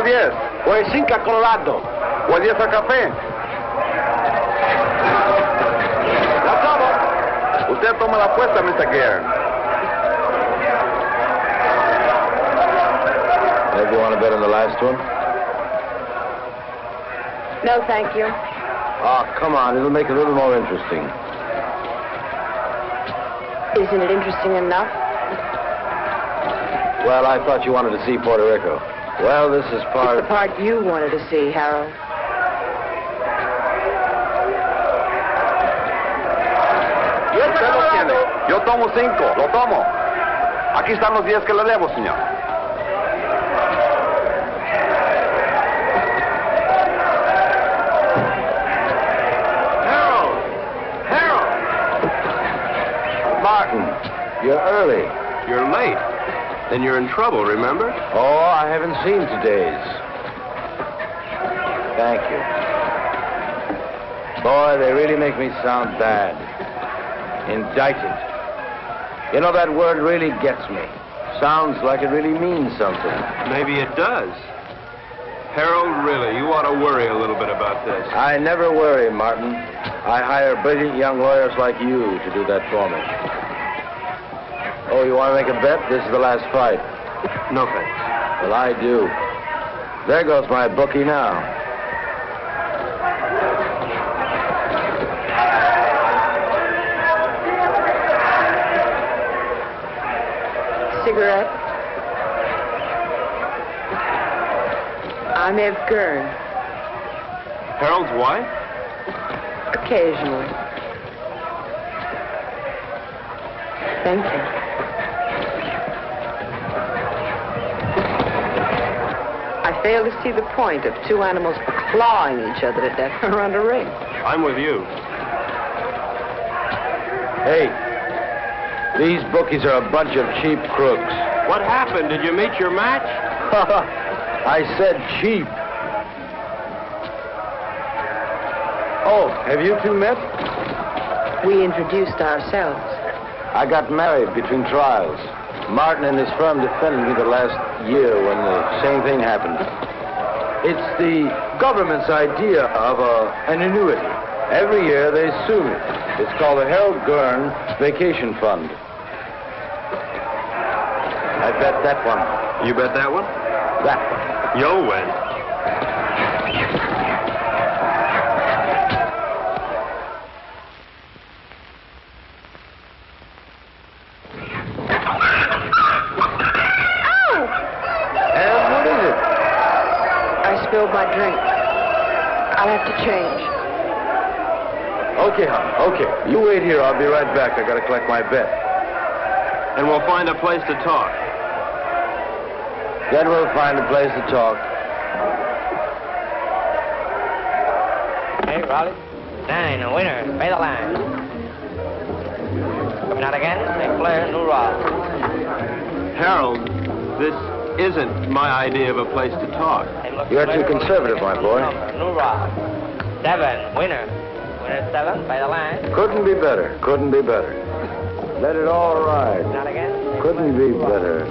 al 10. Pues 5 a Colorado. O 10 a café. Ya estamos. Usted toma la apuesta, Mr. Gare. Maybe you want to bet on the last one? No, thank you. Oh, come on. It'll make it a little more interesting. Isn't it interesting enough? Well, I thought you wanted to see Puerto Rico. Well, this is part... It's the part you wanted to see, Harold. Usted lo tiene. Yo tomo 5. Lo tomo. Aquí están los 10 que le debo, señor. Martin, you're early. You're late. Then you're in trouble, remember? Oh, I haven't seen today's. Thank you. Boy, they really make me sound bad. Indicted. You know, that word really gets me. Sounds like it really means something. Maybe it does. Harold, really, you ought to worry a little bit about this. I never worry, Martin. I hire brilliant young lawyers like you to do that for me. Oh, you want to make a bet? This is the last fight. No thanks. Well, I do. There goes my bookie now. Cigarette? I'm Eve Gurn. Harold's wife? Occasionally. Thank you. I fail to see the point of two animals clawing each other to death around a ring. I'm with you. Hey, these bookies are a bunch of cheap crooks. What happened? Did you meet your match? I said cheap. Oh, have you two met? We introduced ourselves. I got married between trials. Martin and his firm defended me the last year when the same thing happened. It's the government's idea of an annuity. Every year they sue me. It's called the Harold Gurn Vacation Fund. I bet that one. You bet that one? That one. You'll win. Spilled my drink. I'll have to change. Okay, hon. Okay. You wait here. I'll be right back. I gotta collect my bet. And we'll find a place to talk. Then we'll find a place to talk. Hey, Raleigh. 9, a winner. Pay the line. Coming out again. St. Clair, New Rock. Harold, this isn't my idea of a place to talk. You're too conservative, my boy. New Rock. 7, winner. Winner 7, by the line. Couldn't be better. Couldn't be better. Let it all ride. Not again. Couldn't be better.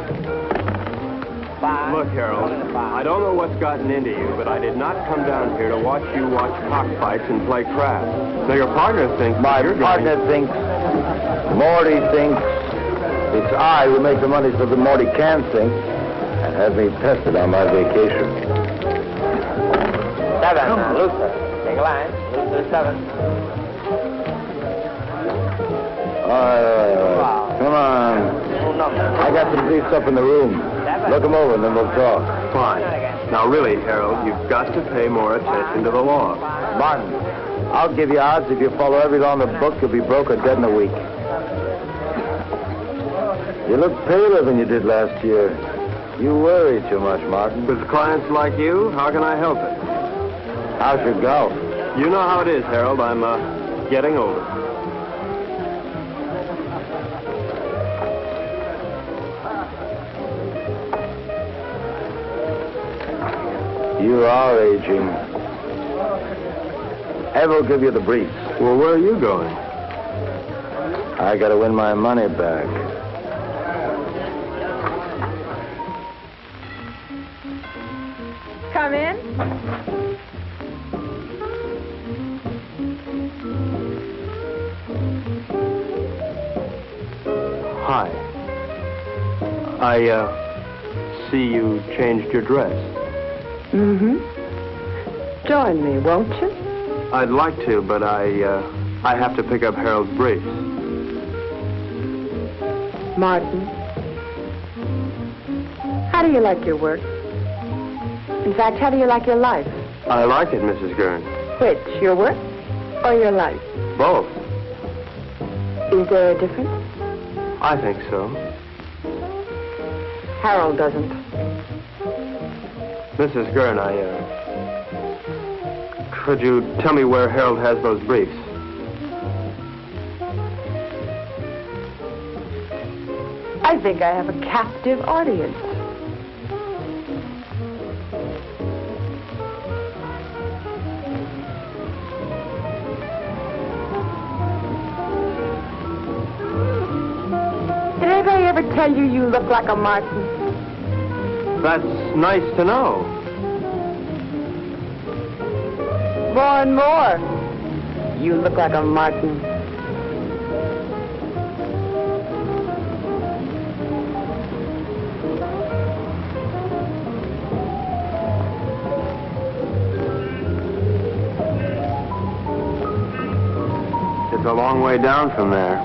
5. Look, Harold, I don't know what's gotten into you, but I did not come down here to watch you watch cockfights and play craps. Now, your partner thinks... My partner thinks, Morty thinks, it's I who make the money so that Morty can think, and have me pested on my vacation. 7, Luther. Take a line. Luther 7. Come on. I got some briefs up in the room. Look them over and then we'll talk. Fine. Now, really, Harold, you've got to pay more attention to the law. Martin, I'll give you odds if you follow every law in the book, you'll be broke or dead in a week. You look paler than you did last year. You worry too much, Martin. With clients like you, how can I help it? How's your golf? You know how it is, Harold. I'm, getting older. You are aging. Ev will give you the briefs. Well, where are you going? I gotta win my money back. come in? Hi. I see you changed your dress. Mm-hmm. Join me, won't you? I'd like to, but I have to pick up Harold's briefs. Martin, how do you like your work? In fact, how do you like your life? I like it, Mrs. Gurn. Which, your work or your life? Both. Is there a difference? I think so. Harold doesn't. Mrs. Gurn, could you tell me where Harold has those briefs? I think I have a captive audience. Did anybody ever tell you you look like a Martin? That's nice to know. More and more. You look like a Martin. It's a long way down from there.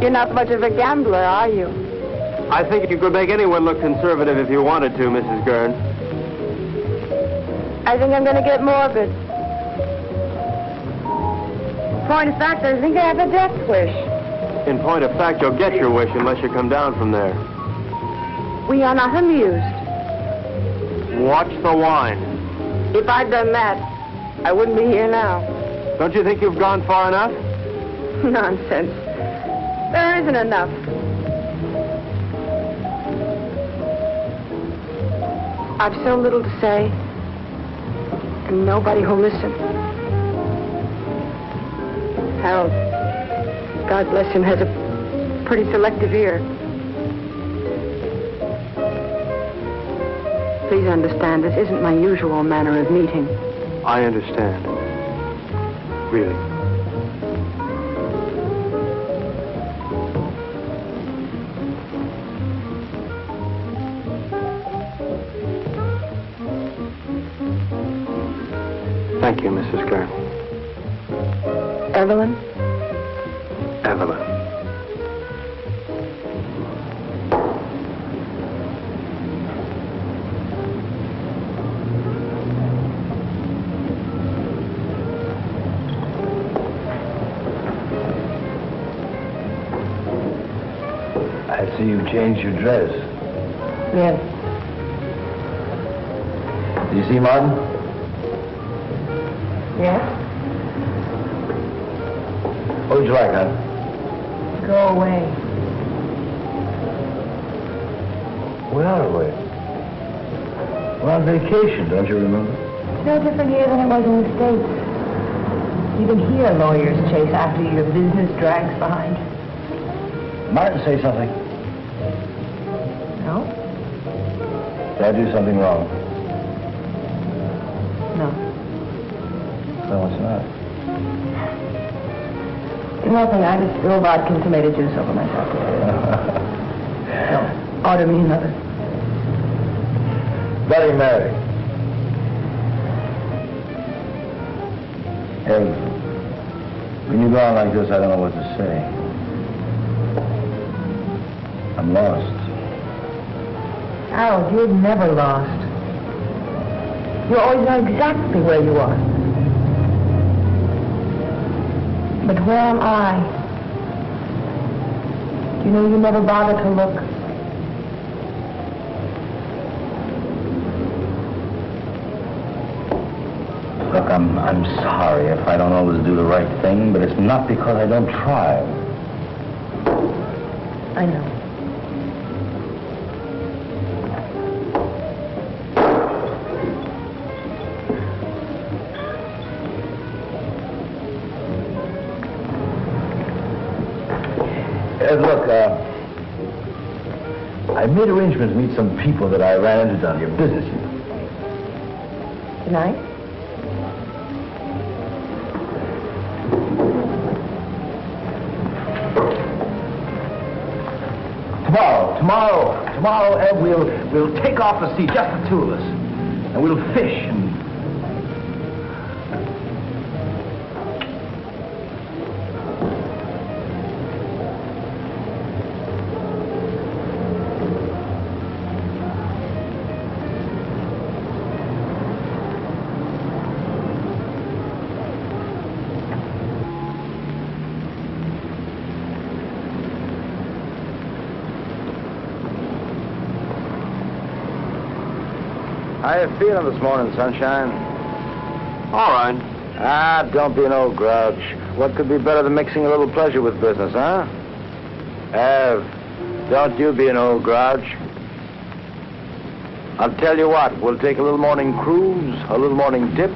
You're not much of a gambler, are you? I think you could make anyone look conservative if you wanted to, Mrs. Gurn. I think I'm going to get morbid. Point of fact, I think I have a death wish. In point of fact, you'll get your wish unless you come down from there. We are not amused. Watch the wine. If I'd done that, I wouldn't be here now. Don't you think you've gone far enough? Nonsense. There isn't enough. I've so little to say, and nobody who'll listen. Harold, God bless him, has a pretty selective ear. Please understand, this isn't my usual manner of meeting. I understand. Really. Thank you, Mrs. Gurn. Evelyn? Evelyn. I see you changed your dress. Yes. Do you see Martin? Yes? What would you like, hon? Go away. We are away. We're on vacation, don't you remember? It's no different here than it was in the States. Even here, lawyers chase after you. Your business drags behind you. Martin, say something. No? Did I do something wrong? No. No, it's not. Nothing. I just spilled vodka and tomato juice over myself today. No. Ought to mean nothing. Bloody Mary. Hey, when you go on like this, I don't know what to say. I'm lost. Harold, you're never lost. You always know exactly where you are. But where am I? You know, you never bother to look. Look, I'm sorry if I don't always do the right thing, but it's not because I don't try. I know. Look, I made arrangements to meet some people that I ran into down here, business. Tonight? Tomorrow, Ed, we'll take off to sea, just the two of us. And we'll fish and... How you feeling this morning, Sunshine? All right. Ah, don't be an old grouch. What could be better than mixing a little pleasure with business, huh? Ev, don't you be an old grouch. I'll tell you what, we'll take a little morning cruise, a little morning dip,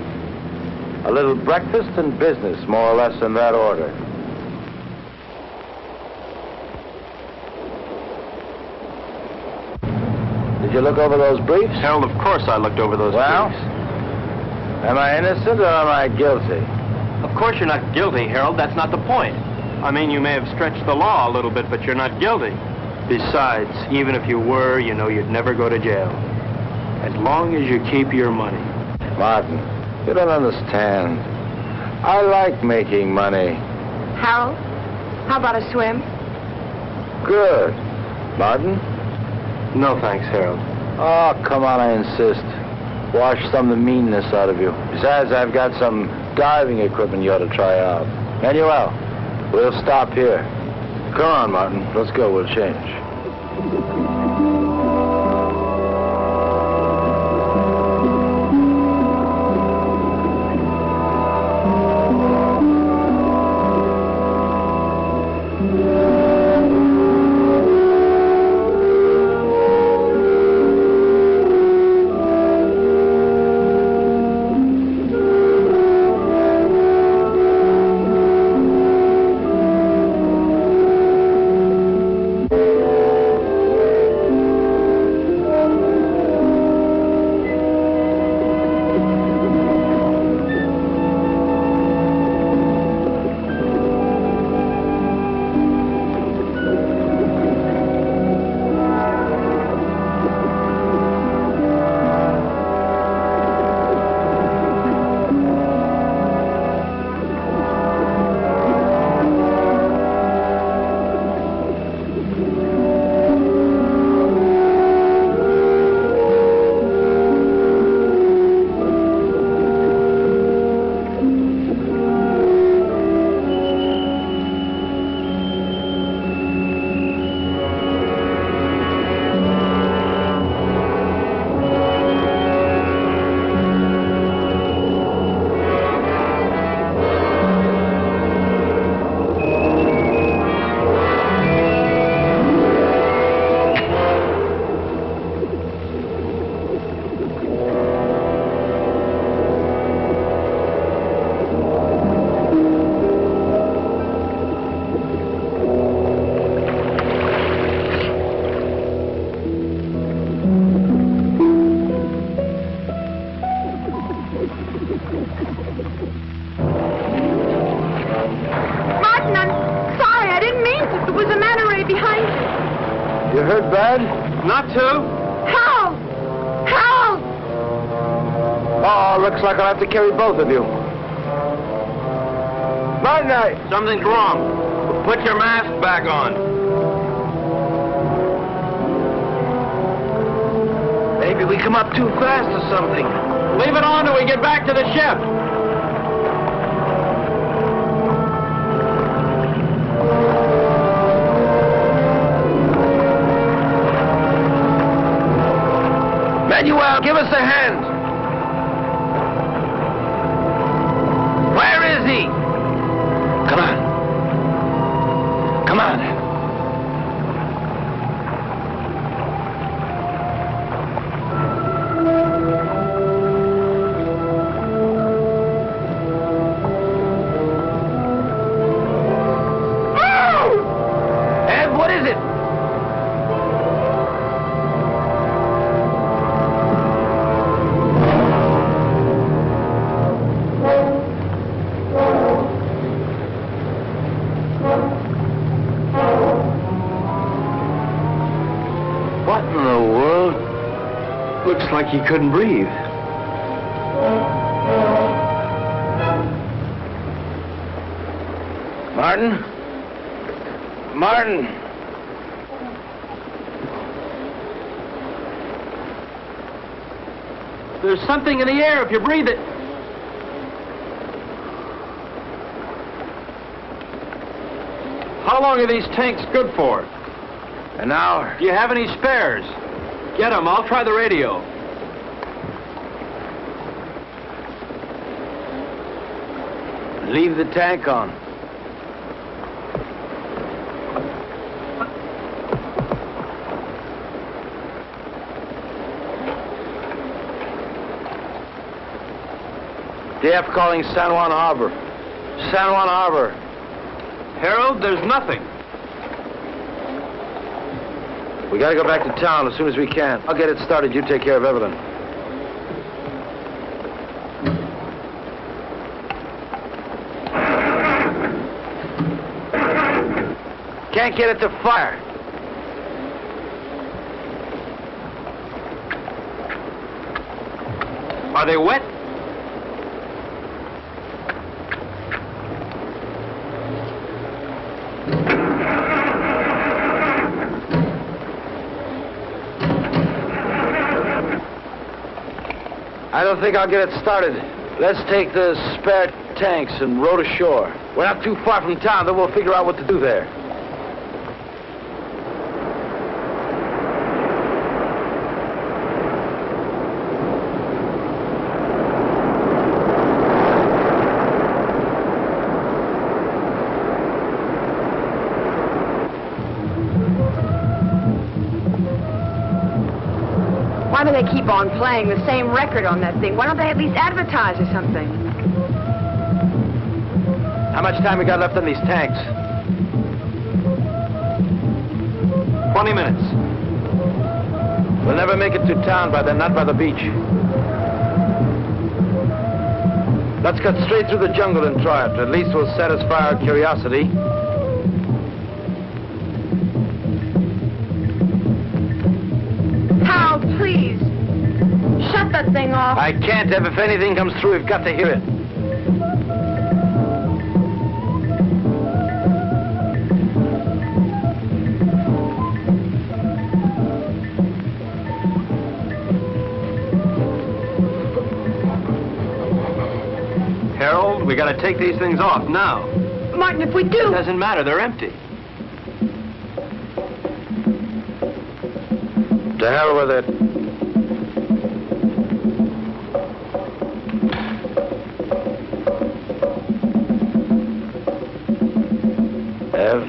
a little breakfast and business, more or less in that order. Did you look over those briefs? Harold, of course I looked over those Well? briefs. Am I innocent or am I guilty? Of course you're not guilty, Harold. That's not the point. I mean, you may have stretched the law a little bit, but you're not guilty. Besides, even if you were, you know you'd never go to jail. As long as you keep your money. Martin, you don't understand. I like making money. Harold, how about a swim? Good. Martin? No, thanks, Harold. Oh, come on, I insist. Wash some of the meanness out of you. Besides, I've got some diving equipment you ought to try out. Manuel, we'll stop here. Come on, Martin. Let's go. We'll change. You hurt bad? Not to. Help! Help! Oh, looks like I'll have to carry both of you. Night night. Something's wrong. Put your mask back on. Maybe we come up too fast or something. Leave it on till we get back to the ship. Manuel, give us a hand. Where is he? Come on. Come on. Ed, what is it? Looks like he couldn't breathe. Martin? Martin! There's something in the air if you breathe it. How long are these tanks good for? An hour. Do you have any spares? Get them. I'll try the radio. Leave the tank on. DF calling San Juan Harbor. San Juan Harbor. Harold, there's nothing. We gotta go back to town as soon as we can. I'll get it started. You take care of Evelyn. Can't get it to fire. Are they wet? I don't think I'll get it started. Let's take the spare tanks and row to shore. We're not too far from town, then we'll figure out what to do there. Why do they keep on playing the same record on that thing? Why don't they at least advertise or something? How much time we got left on these tanks? 20 minutes. We'll never make it to town by then, not by the beach. Let's cut straight through the jungle and try it. At least we'll satisfy our curiosity. Hal, please. Shut that thing off. I can't, Ev. If anything comes through, we've got to hear it. Harold, we gotta take these things off now. Martin, if we do... It doesn't matter, they're empty. To hell with it. Ev?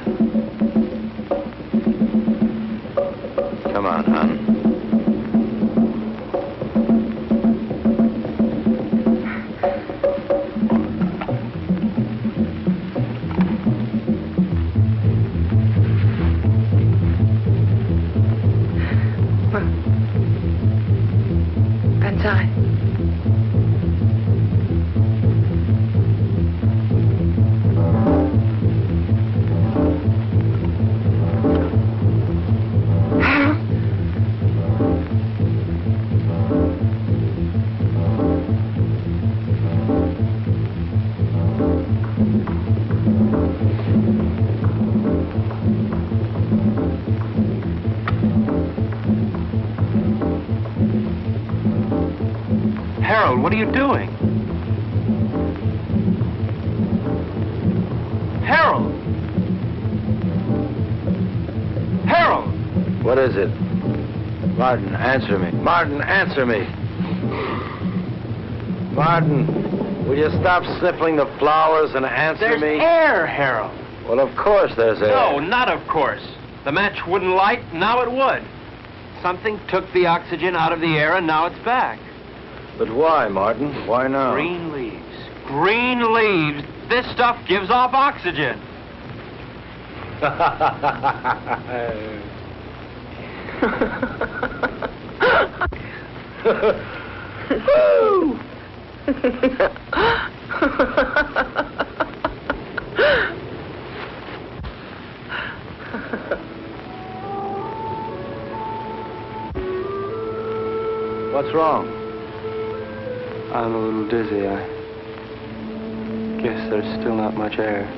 Come on, hon. Inside. Harold, what are you doing? Harold! Harold! What is it? Martin, answer me. Martin, answer me. Martin, will you stop sniffling the flowers and answer There's me? air, Harold. Well, of course there's air. No, not of course. The match wouldn't light, now it would. Something took the oxygen out of the air and now it's back. But why, Martin? Why now? Green leaves. Green leaves. This stuff gives off oxygen. Woo! What's What's wrong? I'm a little dizzy. I guess there's still not much air.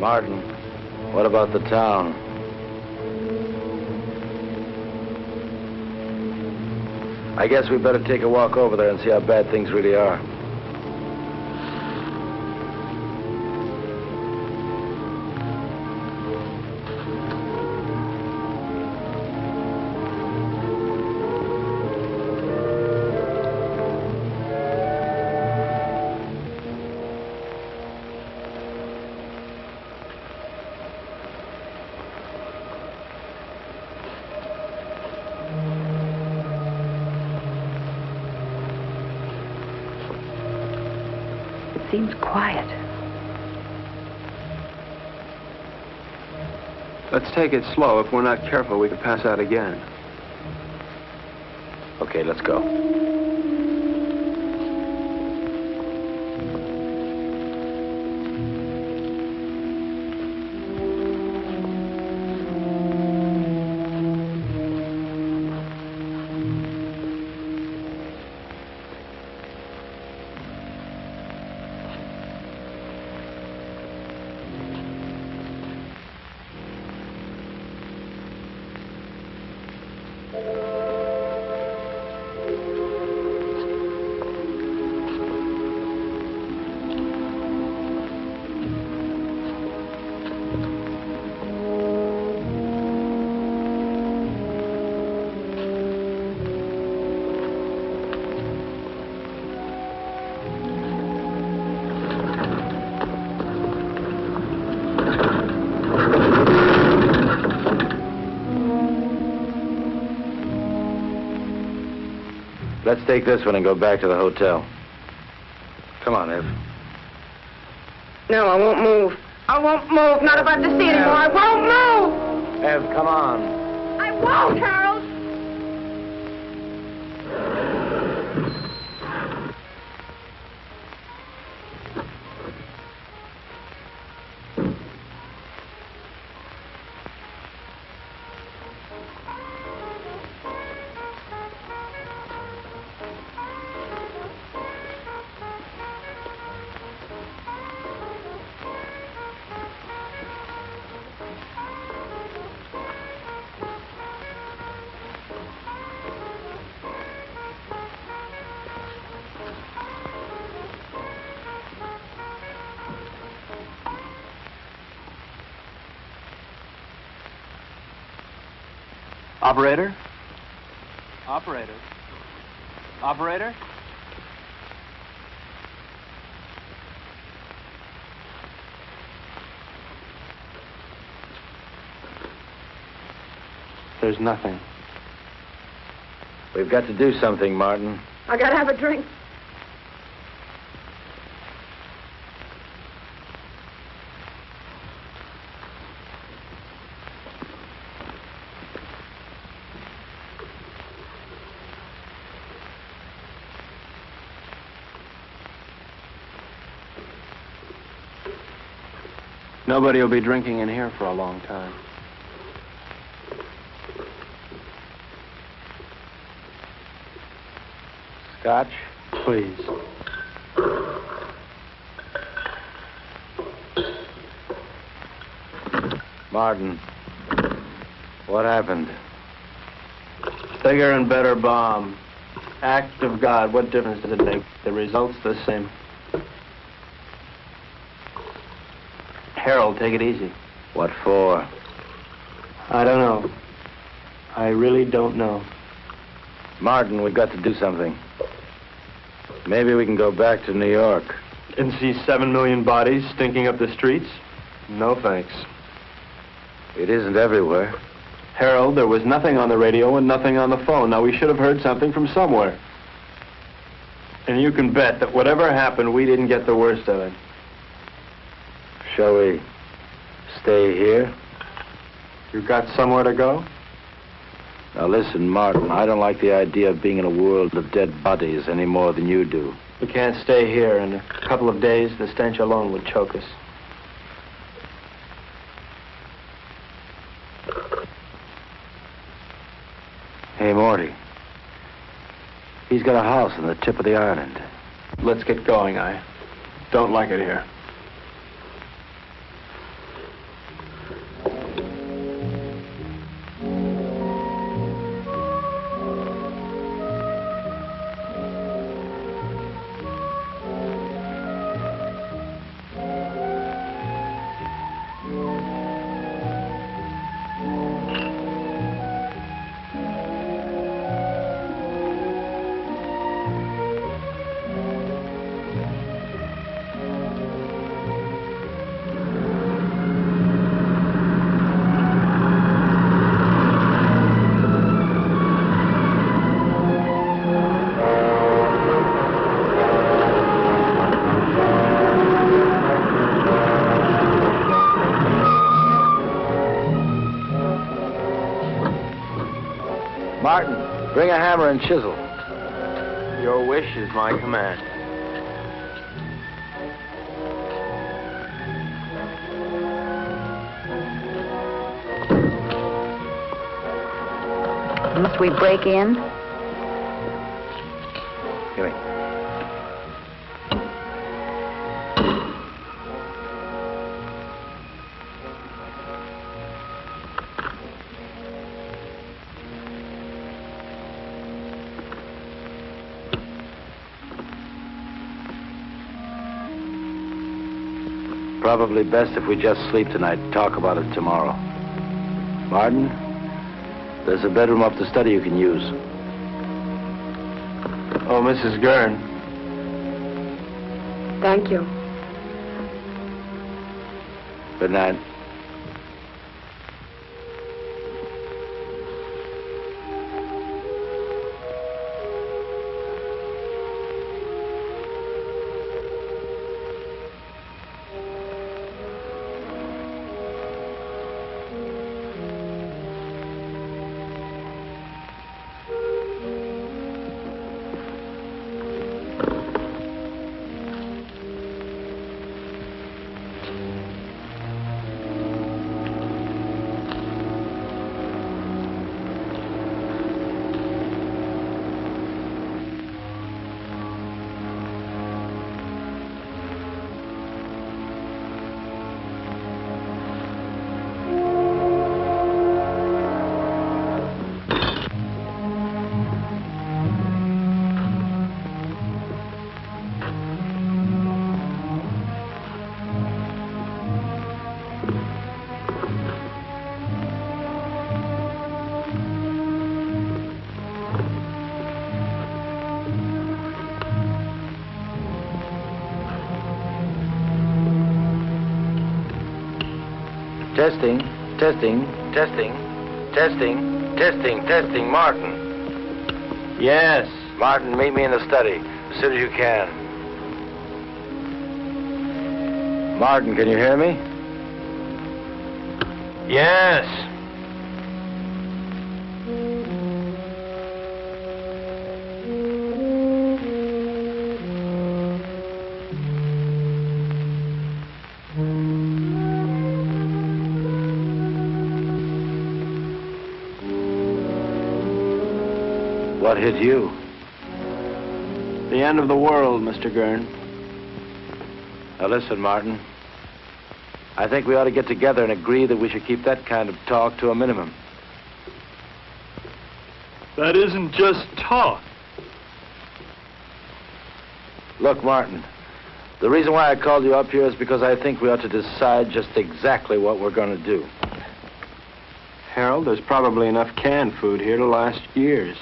Martin, what about the town? I guess we better take a walk over there and see how bad things really are. Seems quiet. Let's take it slow. If we're not careful, we could pass out again. Okay, let's go. Let's take this one and go back to the hotel. Come on, Ev. No, I won't move. I won't move. Not if I have to see anymore. I won't move. Ev, come on. I won't, Harold. Operator? Operator? Operator? There's nothing. We've got to do something, Martin. I gotta have a drink. Nobody will be drinking in here for a long time. Scotch? Please. Martin, what happened? Bigger and better bomb. Act of God. What difference does it make? The result's the same. Harold, take it easy. What for? I don't know. I really don't know. Martin, we've got to do something. Maybe we can go back to New York. And see 7 million bodies stinking up the streets? No thanks. It isn't everywhere. Harold, there was nothing on the radio and nothing on the phone. Now, we should have heard something from somewhere. And you can bet that whatever happened, we didn't get the worst of it. Shall we stay here? You got somewhere to go? Now listen, Martin, I don't like the idea of being in a world of dead bodies any more than you do. We can't stay here. In a couple of days, the stench alone would choke us. Hey, Morty. He's got a house on the tip of the island. Let's get going. I don't like it here. Martin, bring a hammer and chisel. Your wish is my command. Must we break in? Give me. Probably best if we just sleep tonight and talk about it tomorrow. Martin, there's a bedroom up the study you can use. Oh, Mrs. Gurn. Thank you. Good night. Testing, testing, testing, testing, testing, testing. Martin. Yes. Martin, meet me in the study as soon as you can. Martin, can you hear me? Yes. What hit you? The end of the world, Mr. Gurn. Now listen, Martin. I think we ought to get together and agree that we should keep that kind of talk to a minimum. That isn't just talk. Look, Martin, the reason why I called you up here is because I think we ought to decide just exactly what we're going to do. Harold, there's probably enough canned food here to last years.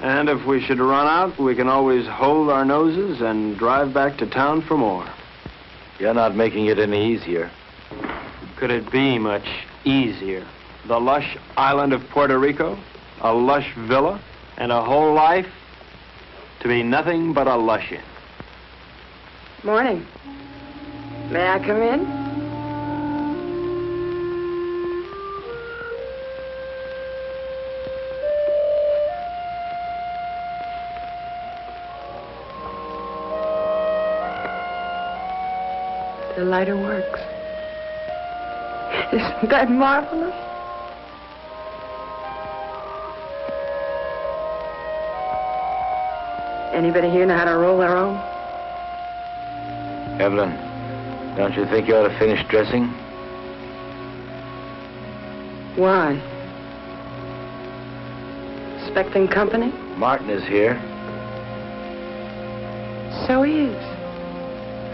And if we should run out, we can always hold our noses and drive back to town for more. You're not making it any easier. Could it be much easier? The lush island of Puerto Rico, a lush villa, and a whole life to be nothing but a luscian. Morning. May I come in? The lighter works. Isn't that marvelous? Anybody here know how to roll their own? Evelyn, don't you think you ought to finish dressing? Why? Expecting company? Martin is here. So he is.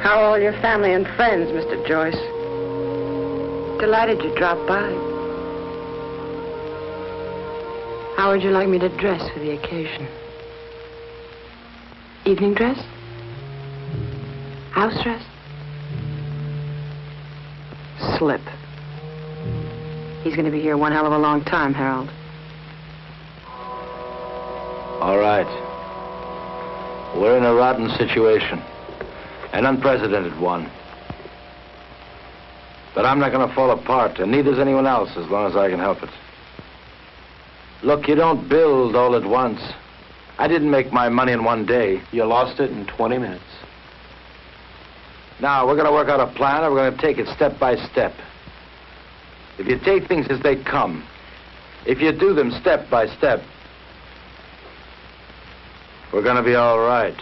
How are all your family and friends, Mr. Joyce? Delighted you dropped by. How would you like me to dress for the occasion? Evening dress? House dress? Slip. He's going to be here one hell of a long time, Harold. All right. We're in a rotten situation. An unprecedented one. But I'm not going to fall apart, and neither's anyone else as long as I can help it. Look, you don't build all at once. I didn't make my money in one day. You lost it in 20 minutes. Now, we're going to work out a plan, and we're going to take it step by step. If you take things as they come, if you do them step by step, we're going to be all right.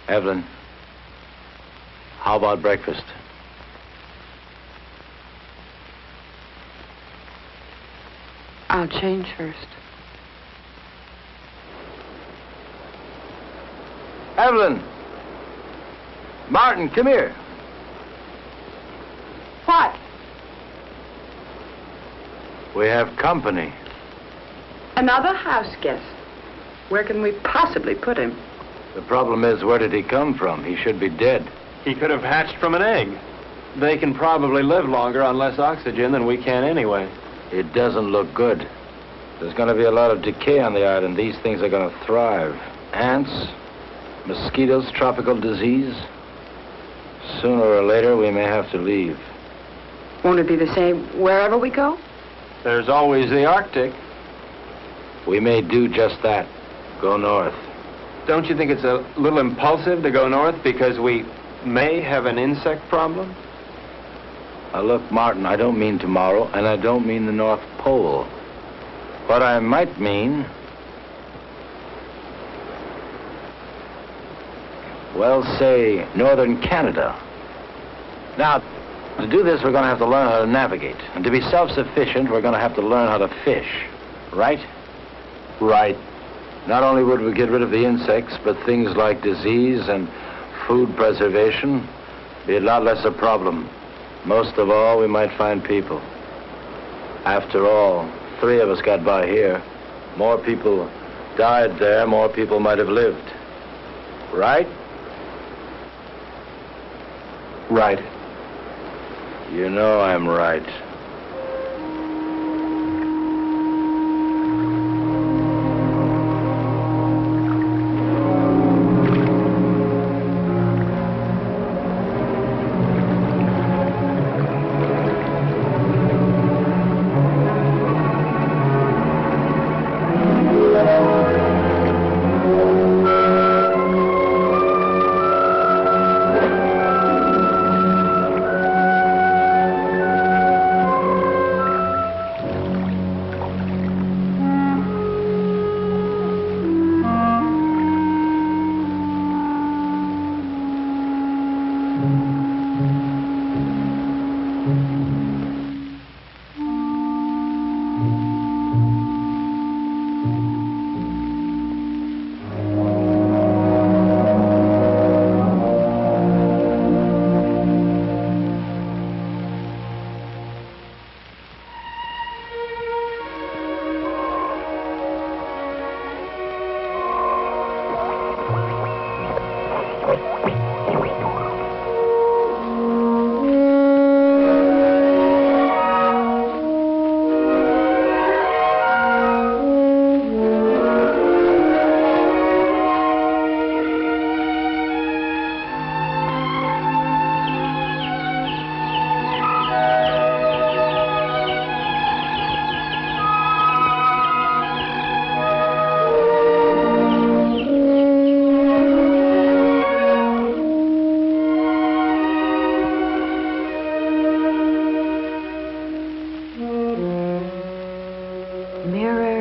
Evelyn, how about breakfast? I'll change first. Evelyn! Martin, come here. What? We have company. Another house guest. Where can we possibly put him? The problem is, where did he come from? He should be dead. He could have hatched from an egg. They can probably live longer on less oxygen than we can anyway. It doesn't look good. There's going to be a lot of decay on the island. These things are going to thrive. Ants, mosquitoes, tropical disease. Sooner or later, we may have to leave. Won't it be the same wherever we go? There's always the Arctic. We may do just that. Go north. Don't you think it's a little impulsive to go north because we may have an insect problem? Now look, Martin, I don't mean tomorrow, and I don't mean the North Pole. What I might mean... well, say, northern Canada. Now, to do this, we're going to have to learn how to navigate. And to be self-sufficient, we're going to have to learn how to fish. Right? Right. Not only would we get rid of the insects, but things like disease and food preservation be a lot less a problem. Most of all, we might find people. After all, 3 of us got by here. More people died there, more people might have lived. Right? Right. You know I'm right.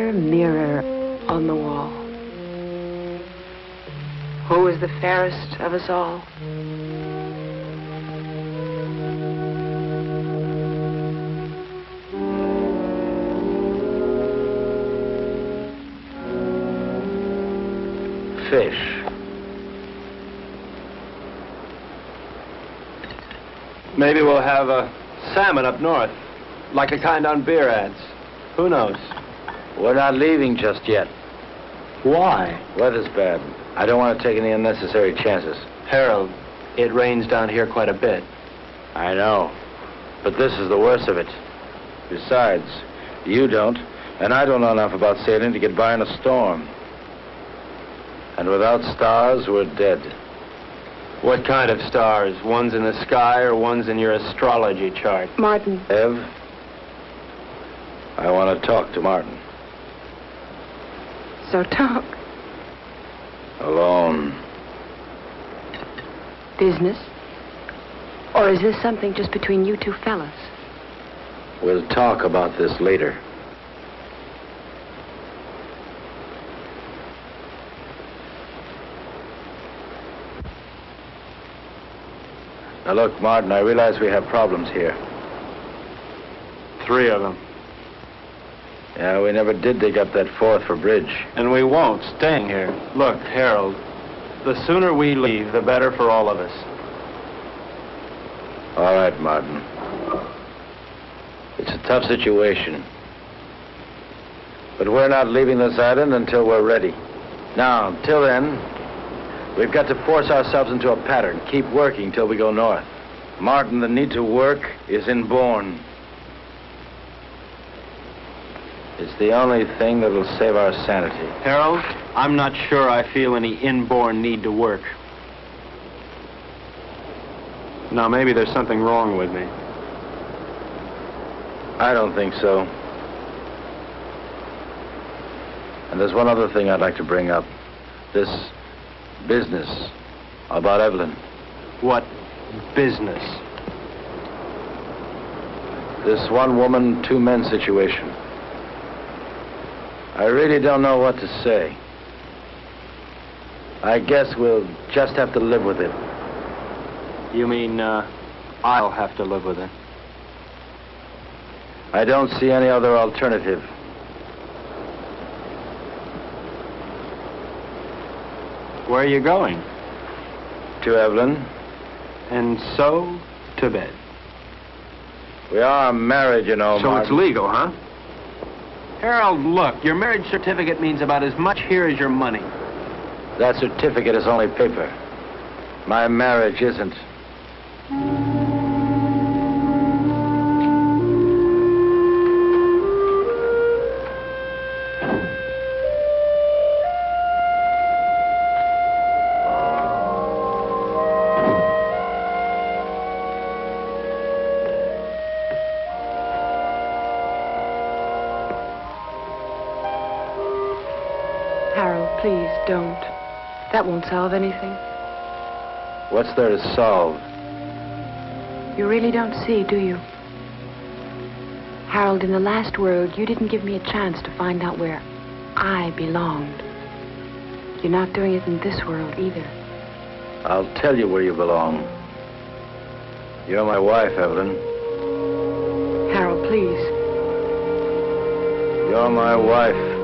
Mirror, mirror on the wall, who is the fairest of us all? Fish. Maybe we'll have a salmon up north, like the kind on beer ads. Who knows? We're not leaving just yet. Why? Weather's bad. I don't want to take any unnecessary chances. Harold, it rains down here quite a bit. I know. But this is the worst of it. Besides, you don't, and I don't know enough about sailing to get by in a storm. And without stars, we're dead. What kind of stars? Ones in the sky or ones in your astrology chart? Martin. Ev, I want to talk to Martin. So talk. Alone. Business? Or is this something just between you two fellas? We'll talk about this later. Now look, Martin, I realize we have problems here. 3 of them. Yeah, we never did dig up that 4th for bridge. And we won't, staying here. Look, Harold, the sooner we leave, the better for all of us. All right, Martin. It's a tough situation. But we're not leaving this island until we're ready. Now, until then, we've got to force ourselves into a pattern. Keep working till we go north. Martin, the need to work is inborn. It's the only thing that'll save our sanity. Harold, I'm not sure I feel any inborn need to work. Now, maybe there's something wrong with me. I don't think so. And there's one other thing I'd like to bring up. This business about Evelyn. What business? This one woman, 2 men situation. I really don't know what to say. I guess we'll just have to live with it. You mean, I'll have to live with it? I don't see any other alternative. Where are you going? To Evelyn. And so, to bed. We are married, you know, So Martin. it's legal, huh? Harold, look, your marriage certificate means about as much here as your money. That certificate is only paper. My marriage isn't. Harold, please don't. That won't solve anything. What's there to solve? You really don't see, do you? Harold, in the last world, you didn't give me a chance to find out where I belonged. You're not doing it in this world either. I'll tell you where you belong. You're my wife, Evelyn. Harold, please. You're my wife.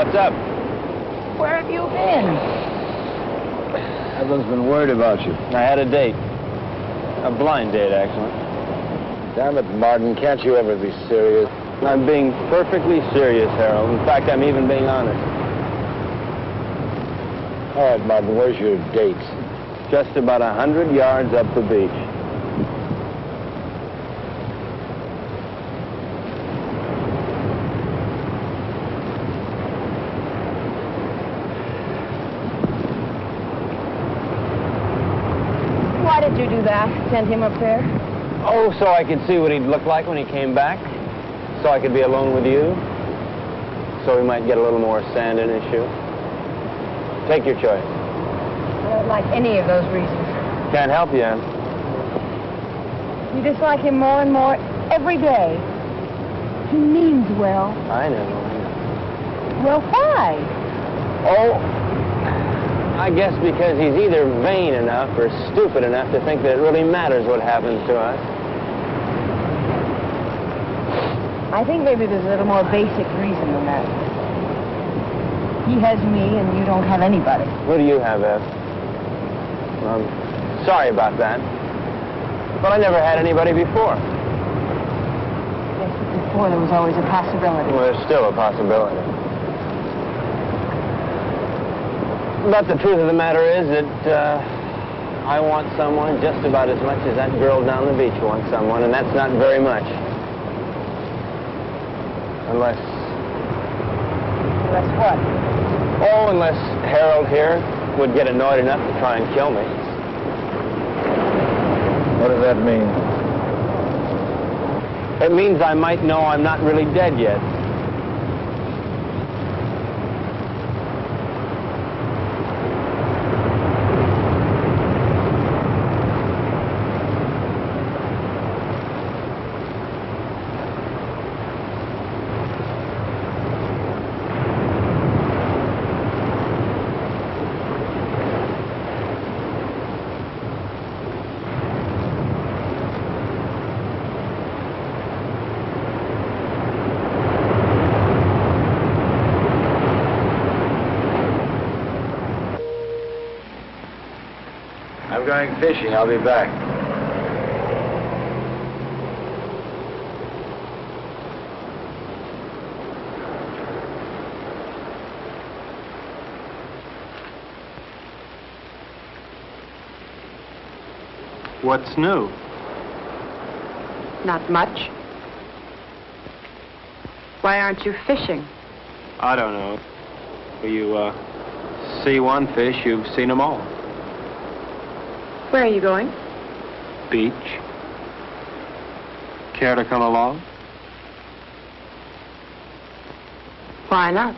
What's up? Where have you been? Everyone's been worried about you. I had a date. A blind date, actually. Damn it, Martin, can't you ever be serious? I'm being perfectly serious, Harold. In fact, I'm even being honest. All right, Martin, where's your date? Just about 100 yards up the beach. Why did you do that? Send him up there? Oh, so I could see what he'd look like when he came back. So I could be alone with you. So we might get a little more sand in his shoe. Take your choice. I don't like any of those reasons. Can't help you, Ann. You dislike him more and more every day. He means well. I know. Well, why? Oh, I guess because he's either vain enough or stupid enough to think that it really matters what happens to us. I think maybe there's a little more basic reason than that. He has me and you don't have anybody. What do you have, Ed? I'm sorry about that. But I never had anybody before. Yes, but before there was always a possibility. Well, there's still a possibility. But the truth of the matter is that I want someone just about as much as that girl down the beach wants someone, and that's not very much. Unless... Unless what? Oh, unless Harold here would get annoyed enough to try and kill me. What does that mean? It means I might know I'm not really dead yet. I'm going fishing. I'll be back. What's new? Not much. Why aren't you fishing? I don't know. You, see one fish, you've seen them all. Where are you going? Beach. Care to come along? Why not?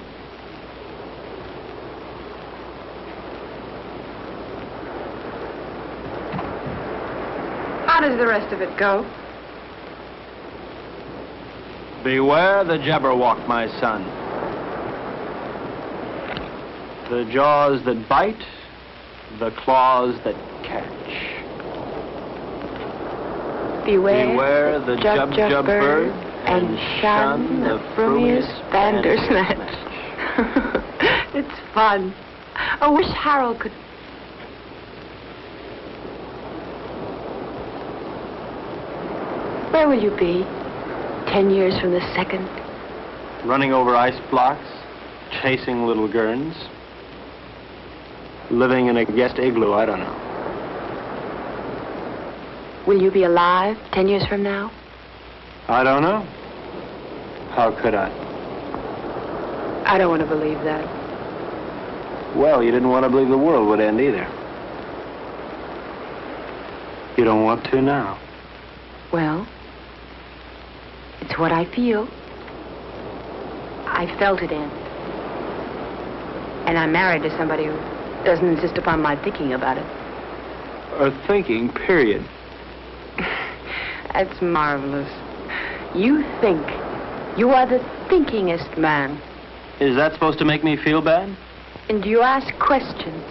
How does the rest of it go? Beware the Jabberwock, my son. The jaws that bite, the claws that catch. Beware the jub bird and shun the frumious Bandersnatch. It's fun. I wish Harold could... Where will you be 10 years from the second? Running over ice blocks, chasing little gurns, living in a guest igloo, I don't know. Will you be alive 10 years from now? I don't know. How could I? I don't want to believe that. Well, you didn't want to believe the world would end either. You don't want to now. Well, it's what I feel. I felt it end. And I'm married to somebody who doesn't insist upon my thinking about it. Or thinking, period. That's marvelous. You think. You are the thinkingest man. Is that supposed to make me feel bad? And you ask questions.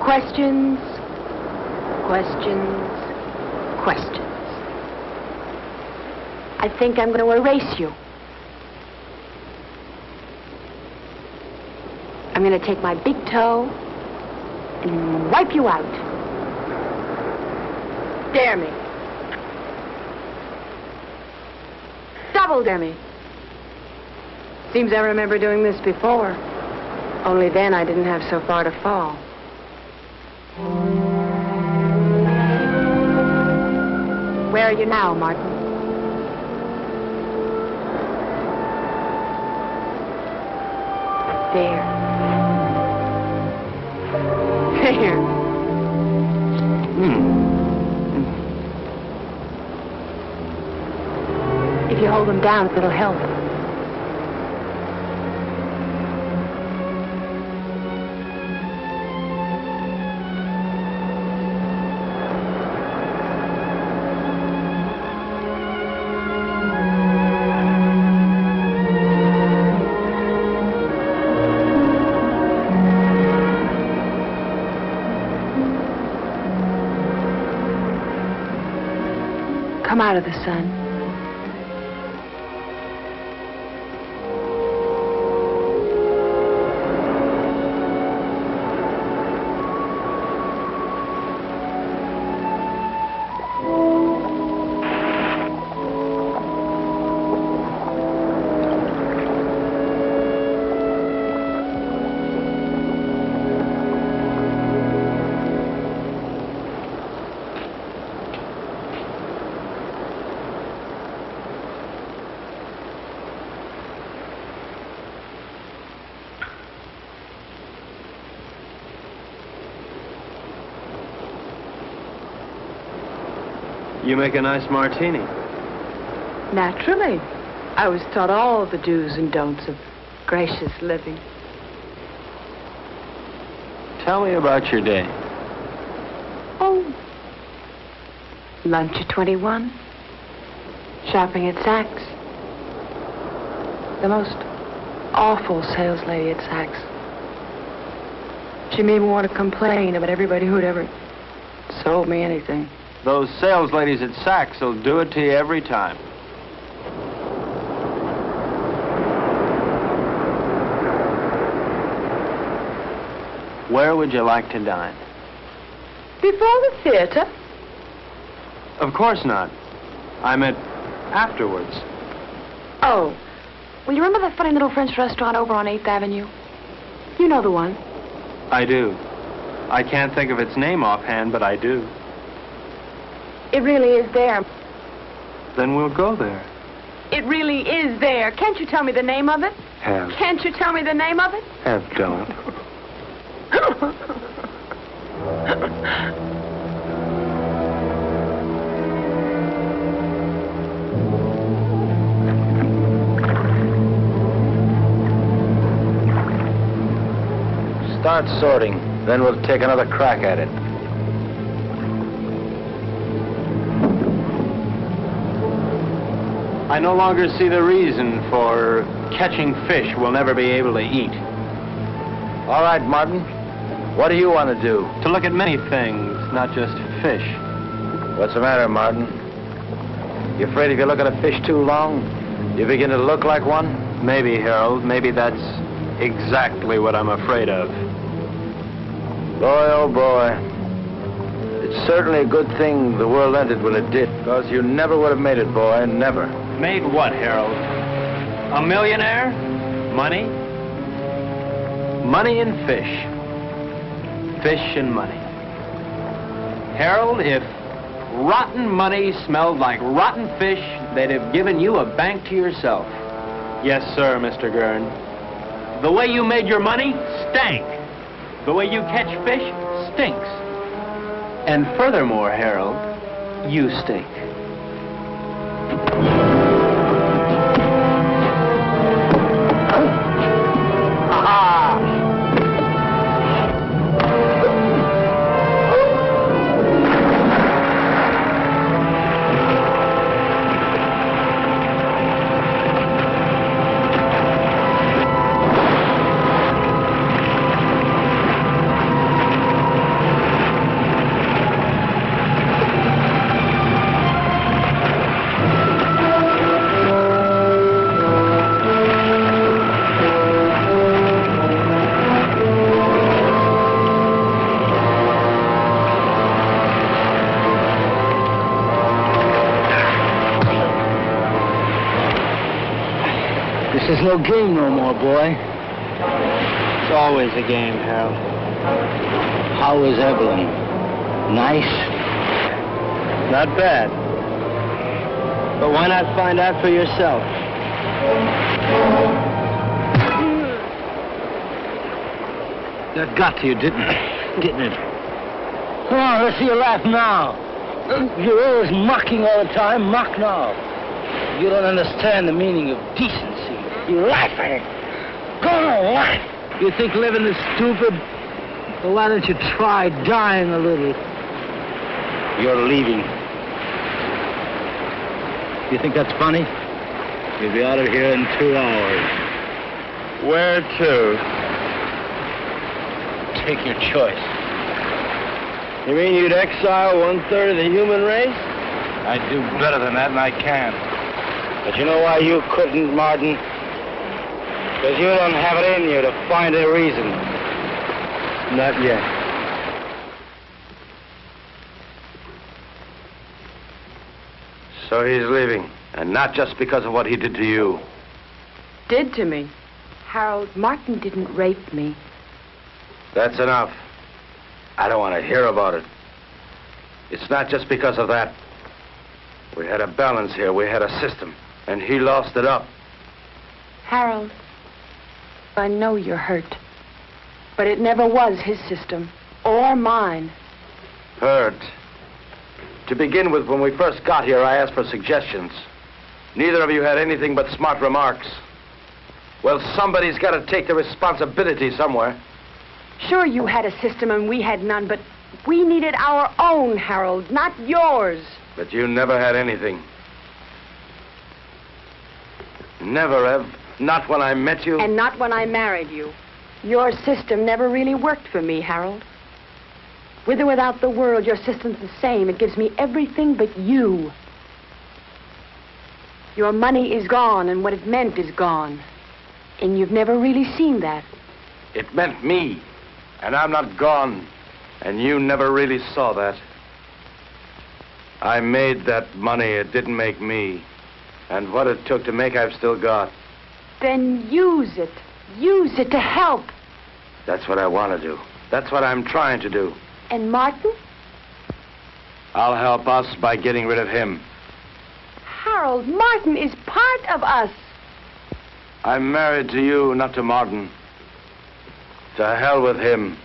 Questions, questions, questions. I think I'm going to erase you. I'm going to take my big toe and wipe you out. Dare me. Double dare me. Seems I remember doing this before. Only then I didn't have so far to fall. Where are you now, Martin? There. There. If you hold them down, it'll help. Come out of the sun. You make a nice martini. Naturally. I was taught all the do's and don'ts of gracious living. Tell me about your day. Oh. Lunch at 21. Shopping at Saks. The most awful sales lady at Saks. She made me want to complain about everybody who'd ever sold me anything. Those sales ladies at Saks will do it to you every time. Where would you like to dine? Before the theater? Of course not. I meant afterwards. Oh. Well, you remember that funny little French restaurant over on 8th Avenue? You know the one. I do. I can't think of its name offhand, but I do. It really is there. Then we'll go there. It really is there. Can't you tell me the name of it? Have. Can't you tell me the name of it? Have don't. Start sorting, then we'll take another crack at it. I no longer see the reason for catching fish we'll never be able to eat. All right, Martin. What do you want to do? To look at many things, not just fish. What's the matter, Martin? You afraid if you look at a fish too long, you begin to look like one? Maybe, Harold. Maybe that's exactly what I'm afraid of. Boy, oh boy. It's certainly a good thing the world ended when it did, because you never would have made it, boy, never. Made what, Harold? A millionaire? Money? Money and fish. Fish and money. Harold, if rotten money smelled like rotten fish, they'd have given you a bank to yourself. Yes, sir, Mr. Gurn. The way you made your money stank. The way you catch fish stinks. And furthermore, Harold, you stink. no game no more, boy. It's always a game, Harold. How is Evelyn? Nice? Not bad. But why not find out for yourself? That got to you, didn't it? Come on, let's see you laugh now. You're always mocking all the time. Mock now. You don't understand the meaning of decency. You laugh at it. Go on, laugh. You think living is stupid? Well, why don't you try dying a little? You're leaving. You think that's funny? You'll be out of here in 2 hours. Where to? Take your choice. You mean you'd exile 1/3 of the human race? I'd do better than that, and I can. But you know why you couldn't, Martin? Because you don't have it in you to find a reason. Not yet. So he's leaving, and not just because of what he did to you. Did to me. Harold, Martin didn't rape me. That's enough. I don't want to hear about it. It's not just because of that. We had a balance here. We had a system, and he lost it up. Harold, I know you're hurt. But it never was his system, or mine. Hurt. To begin with, when we first got here, I asked for suggestions. Neither of you had anything but smart remarks. Well, somebody's got to take the responsibility somewhere. Sure, you had a system and we had none, but we needed our own, Harold, not yours. But you never had anything. Never, Ev. Not when I met you. And not when I married you. Your system never really worked for me, Harold. With or without the world, your system's the same. It gives me everything but you. Your money is gone, and what it meant is gone. And you've never really seen that. It meant me. And I'm not gone. And you never really saw that. I made that money. It didn't make me. And what it took to make, I've still got. Then use it. Use it to help. That's what I want to do. That's what I'm trying to do. And Martin? I'll help us by getting rid of him. Harold, Martin is part of us. I'm married to you, not to Martin. To hell with him.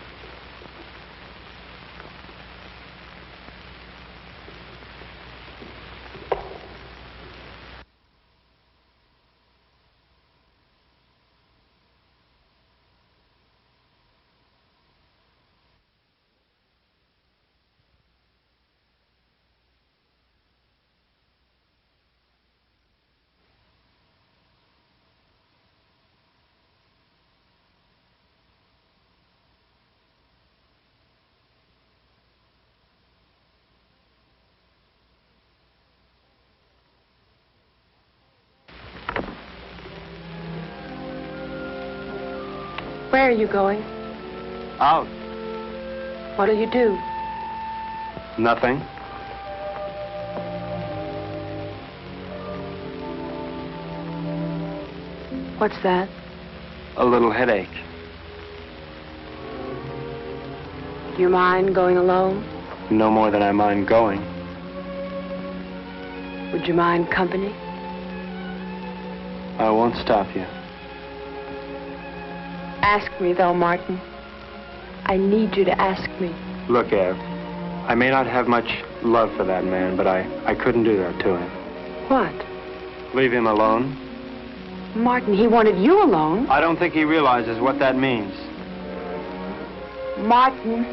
Where are you going? Out. What'll you do? Nothing. What's that? A little headache. Do you mind going alone? No more than I mind going. Would you mind company? I won't stop you. Ask me, though, Martin. I need you to ask me. Look, Ev, I may not have much love for that man, but I couldn't do that to him. What? Leave him alone? Martin, he wanted you alone. I don't think he realizes what that means. Martin.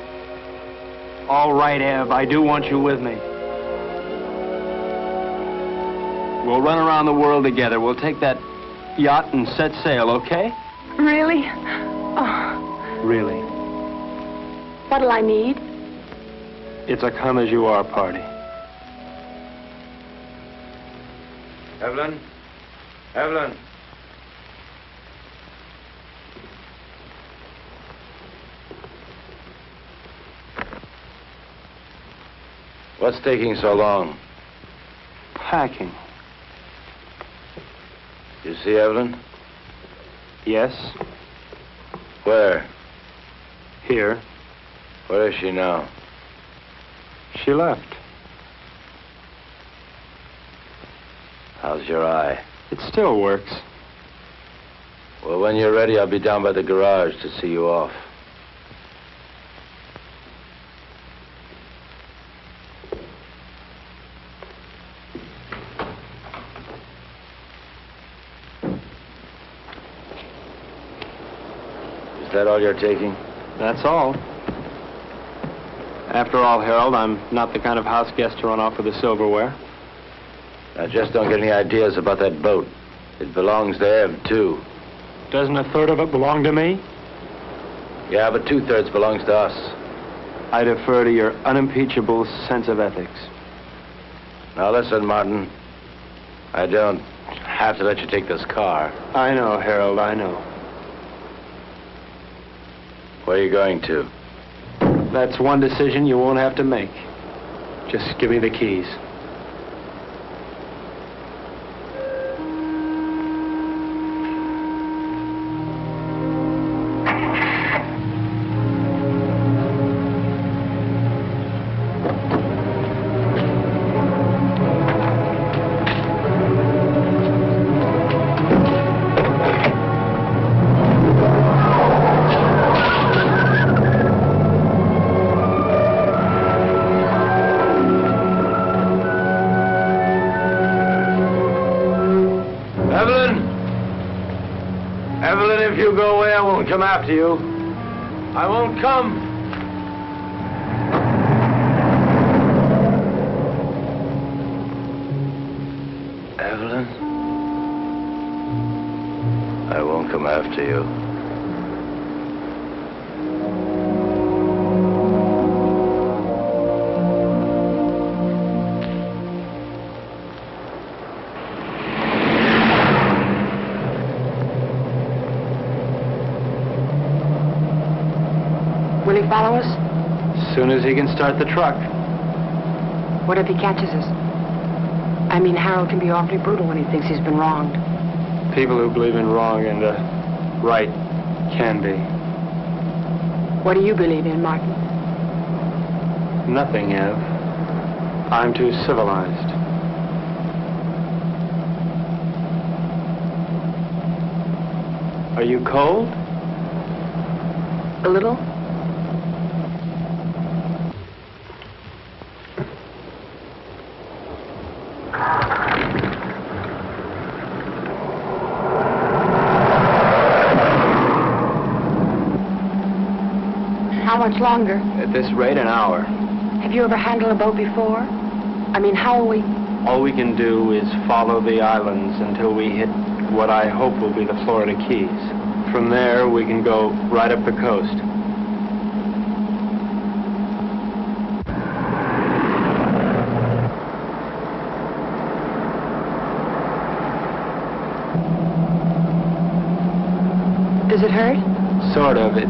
All right, Ev, I do want you with me. We'll run around the world together. We'll take that yacht and set sail, okay? Really? Oh. Really. What'll I need? It's a come-as-you-are party. Evelyn? Evelyn? What's taking so long? Packing. You see, Evelyn? Yes, Where? here. Where is she now? She left. How's your eye? It still works. Well, when you're ready, I'll be down by the garage to see you off. Is that all you're taking? That's all. After all, Harold, I'm not the kind of house guest to run off with the silverware. Now, just don't get any ideas about that boat. It belongs to Ev, too. Doesn't a third of it belong to me? Yeah, but 2/3 belongs to us. I defer to your unimpeachable sense of ethics. Now, listen, Martin. I don't have to let you take this car. I know, Harold, I know. Where are you going to? That's one decision you won't have to make. Just give me the keys. Evelyn, if you go away, I won't come after you. I won't come. Evelyn? I won't come after you. Will he follow us? As soon as he can start the truck. What if he catches us? I mean, Harold can be awfully brutal when he thinks he's been wronged. People who believe in wrong and right can be. What do you believe in, Martin? Nothing, Ev. I'm too civilized. Are you cold? A little? How much longer? At this rate, an hour. Have you ever handled a boat before? I mean, how will we... All we can do is follow the islands until we hit what I hope will be the Florida Keys. From there, we can go right up the coast. Does it hurt? Sort of. It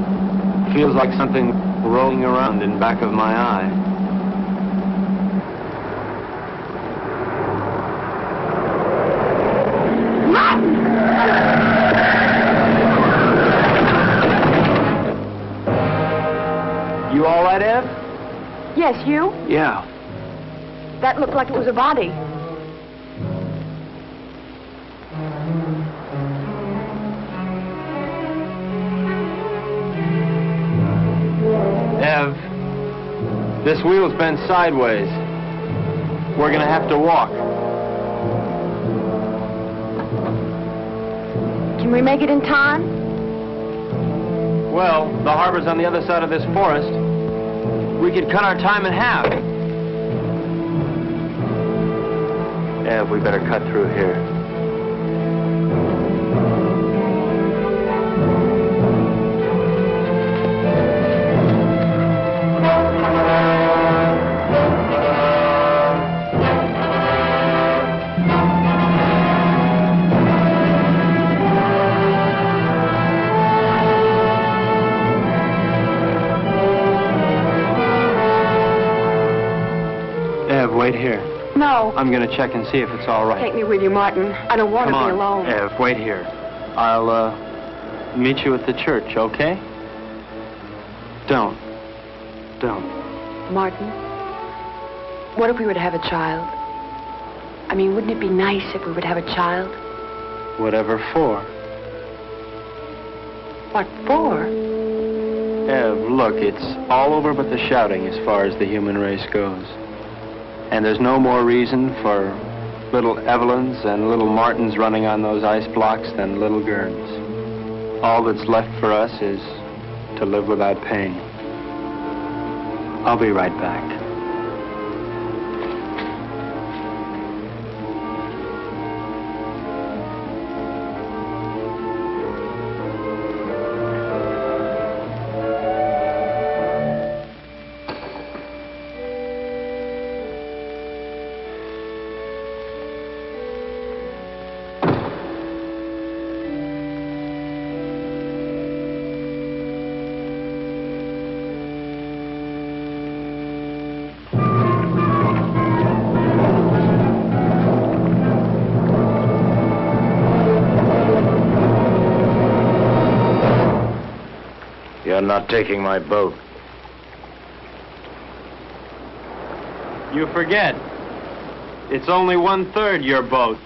feels like something rolling around in back of my eye. You all right, Ev? Yes, you? Yeah. That looked like it was a body. Ev, this wheel's bent sideways. We're gonna have to walk. Can we make it in time? Well, the harbor's on the other side of this forest. We could cut our time in half. Ev, we better cut through here. Wait here. No. I'm gonna check and see if it's all right. Take me with you, Martin. I don't want to be alone. Ev, wait here. I'll meet you at the church, okay? Don't. Martin, what if we were to have a child? I mean, wouldn't it be nice if we would have a child? Whatever for. What for? Ev, look, it's all over but the shouting as far as the human race goes. And there's no more reason for little Evelyns and little Martins running on those ice blocks than little Gerns. All that's left for us is to live without pain. I'll be right back. You're not taking my boat. You forget. It's only 1/3 your boat.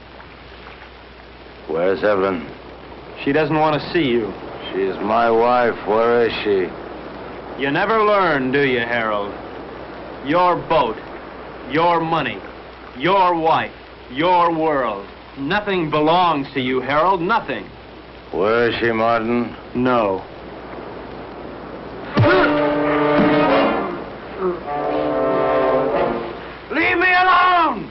Where's Evelyn? She doesn't want to see you. She's my wife. Where is she? You never learn, do you, Harold? Your boat, your money, your wife, your world. Nothing belongs to you, Harold, nothing. Where is she, Martin? No. Leave me alone!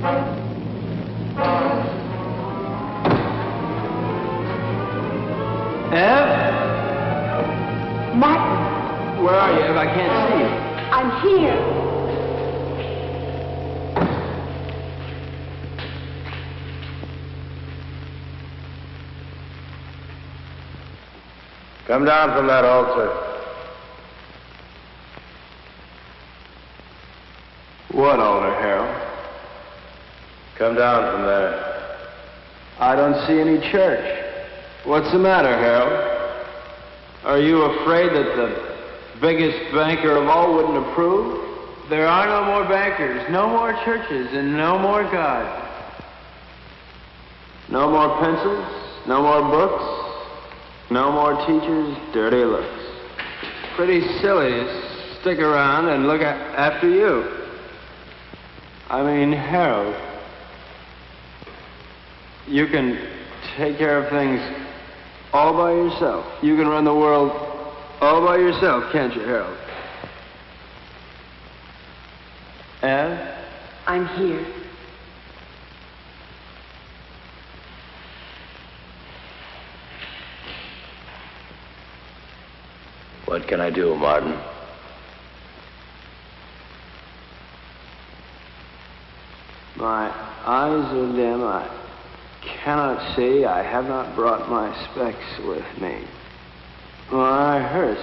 Ev? Martin, Where are you, Ev? I can't see you. I'm here. Come down from that altar. What altar, Harold? Come down from there. I don't see any church. What's the matter, Harold? Are you afraid that the biggest banker of all wouldn't approve? There are no more bankers, no more churches, and no more God. No more pencils, no more books, no more teachers, dirty looks. Pretty silly to stick around and look after you. I mean, Harold, you can take care of things all by yourself. You can run the world all by yourself, can't you, Harold? Ev? I'm here. What can I do, Martin? My eyes are dim. I cannot see. I have not brought my specs with me. My eye hurts.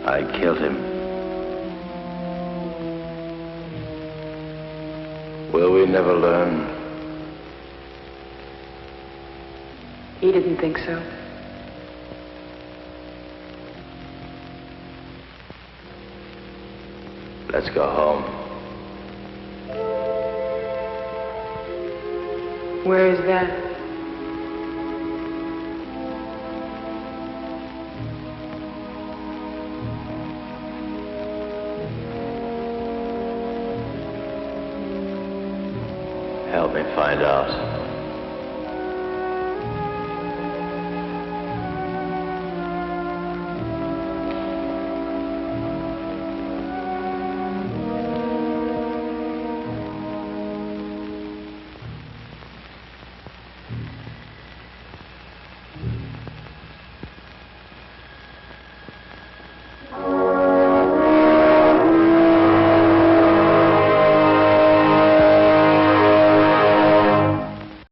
I killed him. Will we never learn? He didn't think so. Let's go home. Where is that? Help me find out.